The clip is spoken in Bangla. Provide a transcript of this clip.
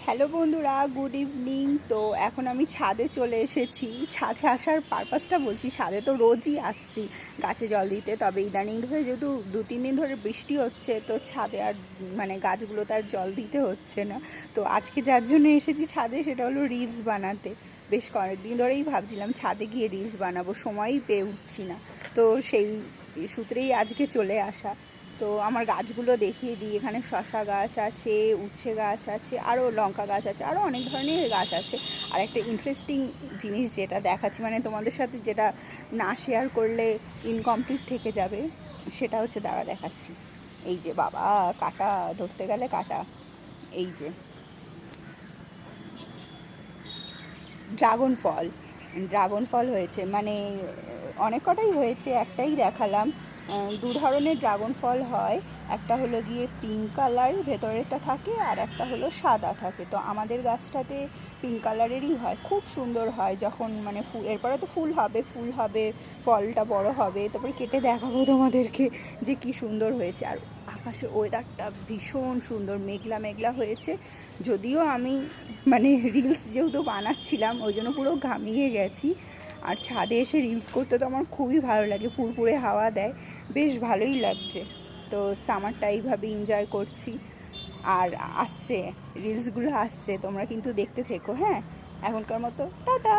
হ্যালো বন্ধুরা, গুড ইভিনিং। তো এখন আমি ছাদে চলে এসেছি। ছাদে আসার পারপাসটা বলছি, ছাদে তো রোজই আসছি গাছে জল দিতে, তবে ইদানিং ধরে যেহেতু 2-3 দিন ধরে বৃষ্টি হচ্ছে, তো ছাদে আর মানে গাছগুলোতে আর জল দিতে হচ্ছে না। তো আজকে যার জন্য এসেছি ছাদে সেটা হলো রিলস বানাতে। বেশ কয়েকদিন ধরেই ভাবছিলাম ছাদে গিয়ে রিলস বানাবো, সময়ই পেয়ে উঠছি না। তো সেই সূত্রেই আজকে চলে আসা। তো আমার গাছগুলো দেখিয়ে দিই। এখানে শসা গাছ আছে, উচ্ছে গাছ আছে, আরও লঙ্কা গাছ আছে, আরও অনেক ধরনের গাছ আছে। আর একটা ইন্টারেস্টিং জিনিস যেটা দেখাচ্ছি, মানে তোমাদের সাথে যেটা না শেয়ার করলে ইনকমপ্লিট থেকে যাবে, সেটা হচ্ছে দাঁড়া দেখাচ্ছি। এই যে বাবা, কাটা ধরতে গেলে কাটা। এই যে ড্রাগন ফল, ড্রাগন ফল হয়েছে, মানে অনেক কটাই হয়েছে, একটাই দেখালাম। দু ধরনের ড্রাগন ফল হয়, একটা হলো গিয়ে পিঙ্ক কালার ভেতরেরটা থাকে, আর একটা হলো সাদা থাকে। তো আমাদের গাছটাতে পিঙ্ক কালারেরই হয়, খুব সুন্দর হয়। যখন মানে ফুল, এরপরে তো ফুল হবে, ফুল হবে, ফলটা বড় হবে, তারপরে কেটে দেখাবো তোমাদেরকে যে কি সুন্দর হয়েছে। আর আকাশে ওয়েদারটা ভীষণ সুন্দর, মেঘলা মেঘলা হয়েছে। যদিও আমি মানে রিলস যেহেতু বানাচ্ছিলাম ওই জন্য পুরো ঘামিয়ে গেছি। আর ছাদে এসে রিলস করতে তো আমার খুবই ভালো লাগে, ফুরফুরে হাওয়া দেয়, বেশ ভালোই লাগছে। তো সামারটা এইভাবে এনজয় করছি। আর আসছে, রিলসগুলো আসছে, তোমরা কিন্তু দেখতে থেকো। হ্যাঁ, এখনকার মতো টাটা।